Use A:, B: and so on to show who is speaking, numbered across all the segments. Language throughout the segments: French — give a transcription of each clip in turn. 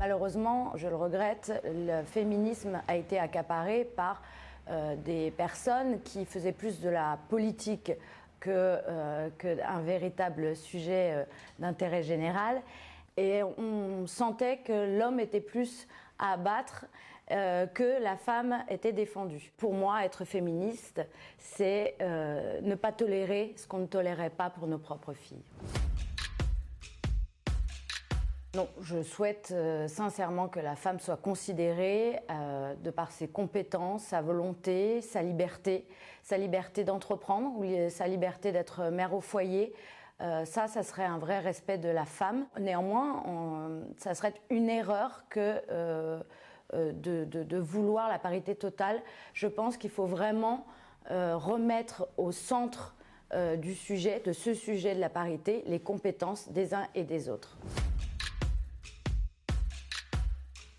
A: Malheureusement, je le regrette, le féminisme a été accaparé par des personnes qui faisaient plus de la politique qu'un véritable sujet d'intérêt général. Et on sentait que l'homme était plus à abattre que la femme était défendue. Pour moi, être féministe, c'est ne pas tolérer ce qu'on ne tolérait pas pour nos propres filles. Non, je souhaite sincèrement que la femme soit considérée de par ses compétences, sa volonté, sa liberté d'entreprendre ou sa liberté d'être mère au foyer. Ça serait un vrai respect de la femme. Néanmoins, ça serait une erreur que de vouloir la parité totale. Je pense qu'il faut vraiment remettre au centre de ce sujet de la parité, les compétences des uns et des autres.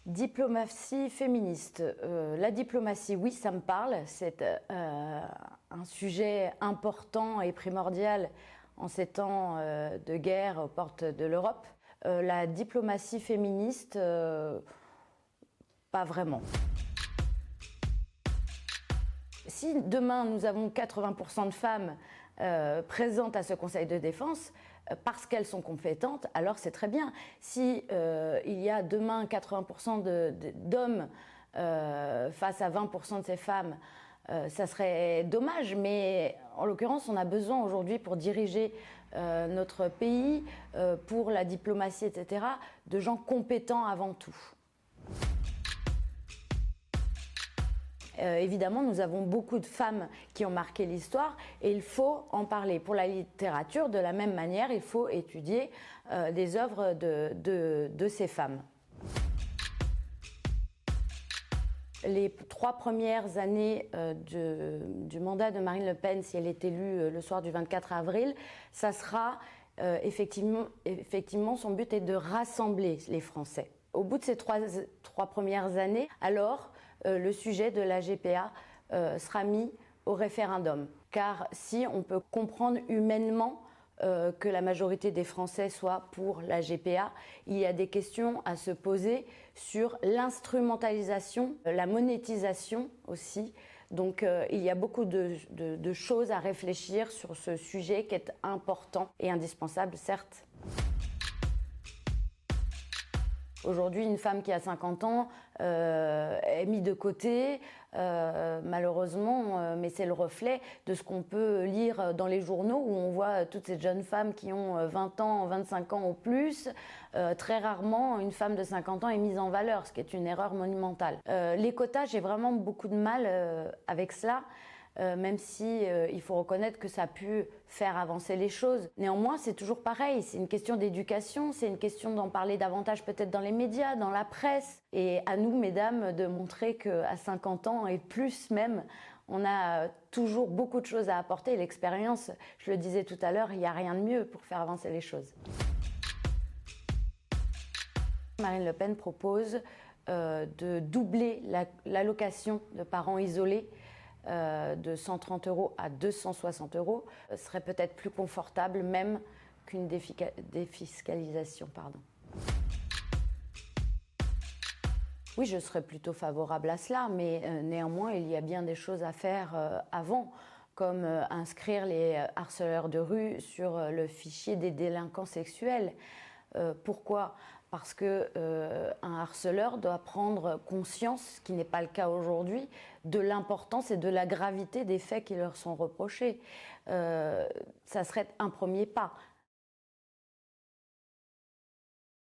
A: Diplomatie féministe. La diplomatie, oui, ça me parle. C'est un sujet important et primordial en ces temps de guerre aux portes de l'Europe. La diplomatie féministe, pas vraiment. Si demain nous avons 80% de femmes présentes à ce Conseil de défense, parce qu'elles sont compétentes, alors c'est très bien. Si il y a demain 80% d'hommes face à 20% de ces femmes, ça serait dommage, mais en l'occurrence, on a besoin aujourd'hui pour diriger notre pays, pour la diplomatie, etc., de gens compétents avant tout. Évidemment, nous avons beaucoup de femmes qui ont marqué l'histoire et il faut en parler. Pour la littérature, de la même manière, il faut étudier des œuvres de ces femmes. Les 3 premières années du mandat de Marine Le Pen, si elle est élue le soir du 24 avril, ça sera effectivement son but est de rassembler les Français. Au bout de ces trois premières années, alors le sujet de la GPA sera mis au référendum. Car si on peut comprendre humainement que la majorité des Français soit pour la GPA, il y a des questions à se poser sur l'instrumentalisation, la monétisation aussi. Donc il y a beaucoup de choses à réfléchir sur ce sujet qui est important et indispensable, certes. Aujourd'hui, une femme qui a 50 ans est mise de côté, malheureusement, mais c'est le reflet de ce qu'on peut lire dans les journaux où on voit toutes ces jeunes femmes qui ont 20 ans, 25 ans ou plus. Très rarement, une femme de 50 ans est mise en valeur, ce qui est une erreur monumentale. Les quotas, j'ai vraiment beaucoup de mal avec cela. Même si il faut reconnaître que ça a pu faire avancer les choses. Néanmoins, c'est toujours pareil, c'est une question d'éducation, c'est une question d'en parler davantage peut-être dans les médias, dans la presse. Et à nous, mesdames, de montrer qu'à 50 ans et plus même, on a toujours beaucoup de choses à apporter. L'expérience, je le disais tout à l'heure, il n'y a rien de mieux pour faire avancer les choses. Marine Le Pen propose de doubler l'allocation de parents isolés de 130 € à 260 €, serait peut-être plus confortable même qu'une défiscalisation. Oui, je serais plutôt favorable à cela, mais néanmoins, il y a bien des choses à faire avant, comme inscrire les harceleurs de rue sur le fichier des délinquants sexuels. Pourquoi ? Parce que un harceleur doit prendre conscience, ce qui n'est pas le cas aujourd'hui, de l'importance et de la gravité des faits qui leur sont reprochés. Ça serait un premier pas.